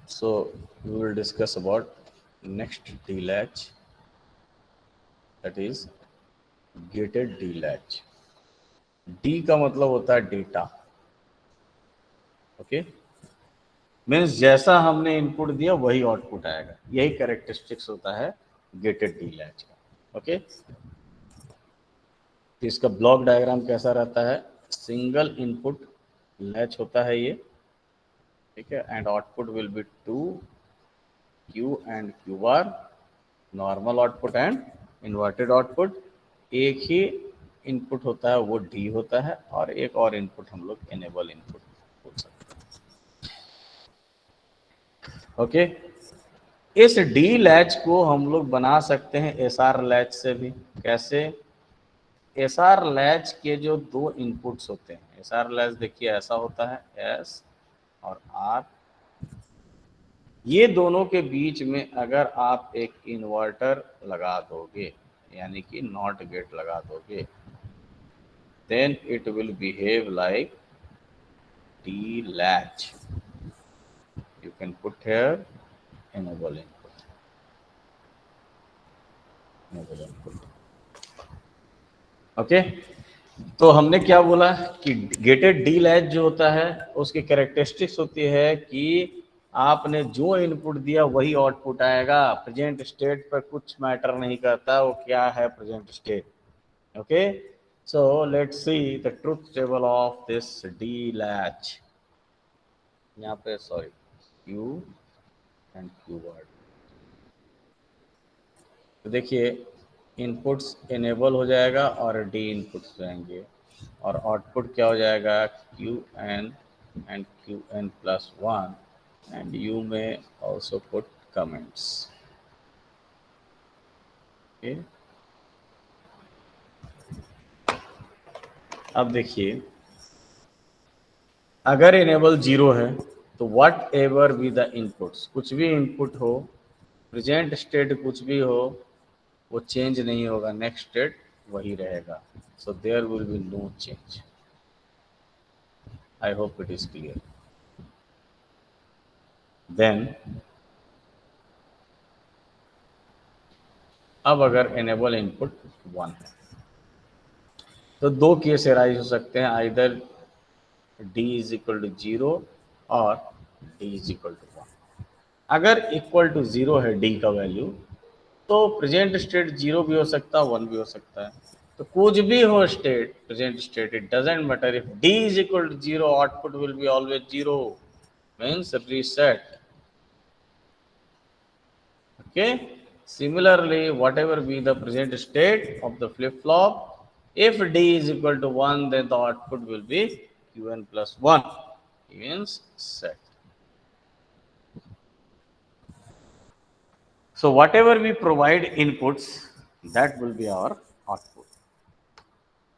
So we will discuss about next D latch, that is gated D latch. D का मतलब होता है data, okay, means जैसा हमने इनपुट दिया वही आउटपुट आएगा, यही कैरेक्टरिस्टिक्स होता है गेटेड डी लैच का, ओके। तो इसका ब्लॉक डायग्राम कैसा रहता है, सिंगल इनपुट लैच होता है ये, ठीक है, and output will be two Q and Q bar, normal output and inverted output. एक ही इनपुट होता है वो डी होता है, और एक और इनपुट हम लोग एनेबल इनपुट बोल सकते हैं, ओके। इस डी लैच को हम लोग बना सकते हैं एस आर लैच से भी। कैसे, एस आर लैच के जो दो इनपुट्स होते हैं, एस आर लैच देखिए ऐसा होता है, एस और आर, ये दोनों के बीच में अगर आप एक इन्वर्टर लगा दोगे, यानी कि नॉट गेट लगा दोगे, then it will behave like D latch. You can put here enable input, okay. तो हमने क्या बोला कि गेटेड डी लैच जो होता है उसकी कैरेक्टरिस्टिक्स होती है कि आपने जो इनपुट दिया वही आउटपुट आएगा, प्रेजेंट स्टेट पर कुछ मैटर नहीं करता वो क्या है present state, okay. So let's see the truth table of this D latch. यहाँ पे sorry Q and Q word, तो देखिए इनपुट्स इनेबल हो जाएगा और डी इनपुट्स जाएंगे, और आउटपुट क्या हो जाएगा, Q n and Q n plus one, and you may also put comments, okay. अब देखिए अगर इनेबल जीरो है तो whatever be the inputs, कुछ भी इनपुट हो, प्रेजेंट स्टेट कुछ भी हो, वो चेंज नहीं होगा, नेक्स्ट स्टेट वही रहेगा, so there will be no change. I hope it is clear. Then अब अगर enable input 1 है तो दो केस एराइज हो सकते हैं, either d is equal to 0 और d इज इक्वल टू 1। अगर इक्वल टू 0 है d का वैल्यू तो प्रेजेंट स्टेट 0 भी हो सकता है 1 भी हो सकता है, तो कुछ भी हो state, present state, it doesn't matter, if d is equal to 0 output will be always 0, means reset, okay. Similarly, whatever be the present state of the flip-flop, if d is equal to 1, then the output will be qn plus 1, means set. So whatever we provide inputs, that will be our output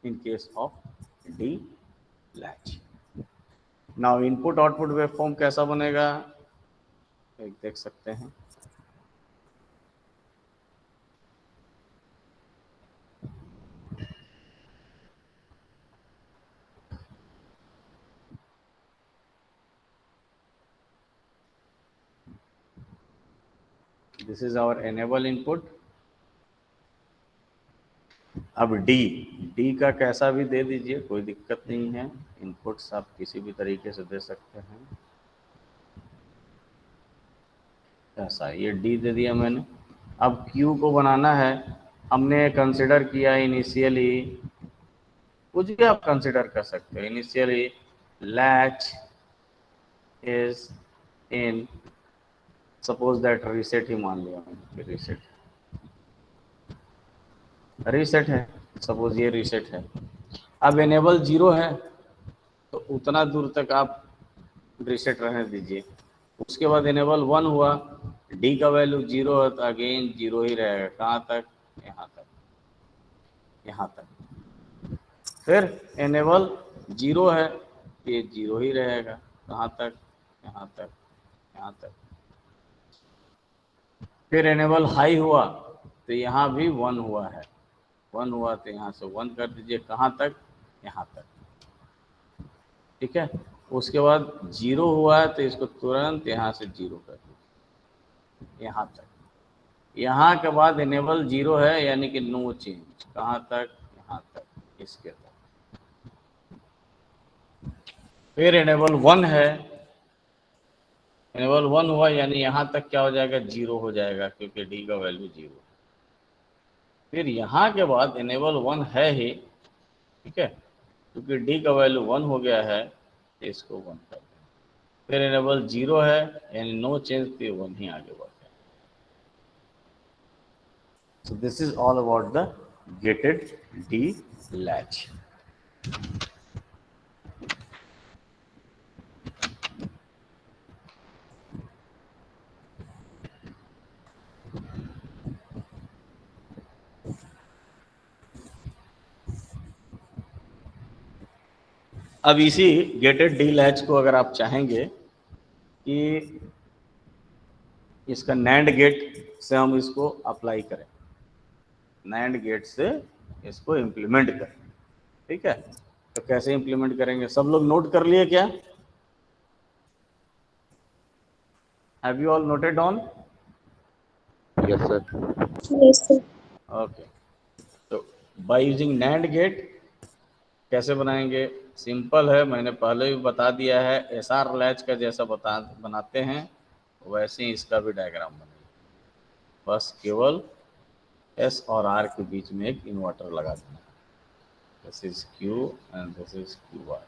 in case of d latch. Now input output waveform कैसा बनेगा, एक देख सकते हैं। This is our enable input. अब D का कैसा भी दे दीजिए, कोई दिक्कत नहीं है, इनपुट्स आप किसी भी तरीके से दे सकते हैं। ऐसा ये डी दे दिया मैंने। अब क्यू को बनाना है, हमने कंसिडर किया इनिशियली, कुछ भी आप कंसिडर कर सकते हो, initially latch is in, suppose that reset ही मान लिया मैंने, रीसेट है, सपोज ये रीसेट है। अब एनेबल 0 है तो उतना दूर तक आप रीसेट रहने दीजिए, उसके बाद इनेबल 1 हुआ, डी का वैल्यू 0 है तो अगेन 0 ही रहेगा, कहाँ तक, यहाँ तक, यहाँ तक। फिर इनेबल 0 है, ये 0 ही रहेगा, कहाँ तक, यहाँ तक, यहाँ तक। फिर इनेबल हाई हुआ तो यहाँ भी 1 हुआ है, 1 हुआ तो यहाँ से 1 कर दीजिए, कहाँ तक, यहाँ तक, ठीक है। उसके बाद 0 हुआ है तो इसको तुरंत यहाँ से 0 कर दो यहाँ तक। यहाँ के बाद इनेबल 0 है यानी कि नो चेंज, कहाँ तक, यहाँ तक, इसके तक। फिर इनेबल 1 है, इनेबल 1 हुआ यानी यहाँ तक क्या हो जाएगा, 0 हो जाएगा क्योंकि डी का वैल्यू 0। फिर यहाँ के बाद इनेबल 1 है ही, ठीक है, क्योंकि डी का वैल्यू 1 हो गया है तो इसको 1 कर दें। फिर इनेबल 0 है यानी नो चेंज, तो 1 ही आगे बढ़ गया। So this is all about the gated D latch. अब इसी गेटेड डी लैच को अगर आप चाहेंगे कि इसका नैंड गेट से हम इसको अप्लाई करें, नैंड गेट से इसको इम्प्लीमेंट करें, ठीक है, तो कैसे इम्प्लीमेंट करेंगे, सब लोग नोट कर लिए क्या? Have you all noted down? Yes sir. Yes, sir. Okay, तो बाय यूजिंग नैंड गेट कैसे बनाएंगे, सिंपल है, मैंने पहले भी बता दिया है। एसआर लैच का जैसा बनाते हैं वैसे ही इसका भी डायग्राम बनेगा, बस केवल एस और आर के बीच में एक इन्वर्टर लगा देना। This is Q and this is Q R.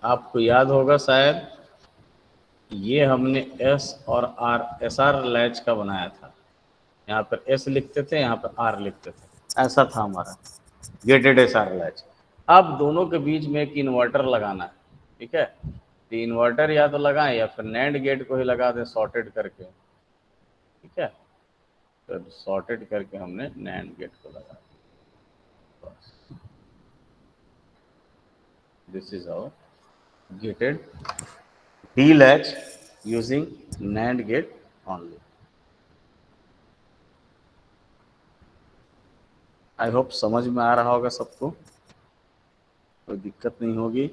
आपको याद होगा शायद ये हमने एस और आर, एस आर लैच का बनाया था। यहाँ पर एस लिखते थे, यहाँ पर आर लिखते थे, ऐसा था हमारा गेटेड एस आर लैच। अब दोनों के बीच में एक इन्वर्टर लगाना है, ठीक है, तो इन्वर्टर या तो लगाएं या फिर नैंड गेट को ही लगा दें सॉर्टेड करके, ठीक है, तो सॉर्टेड करके हमने नैंड गेट को लगा दिया। This is our gated D latch using NAND gate only. I hope समझ में आ रहा होगा सबको, कोई दिक्कत नहीं होगी।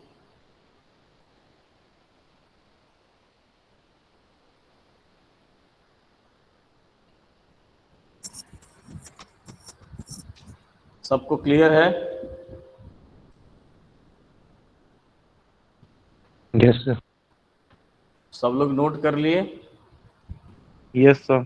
सबको क्लियर है? Yes sir. सब लोग नोट कर लिए? Yes sir.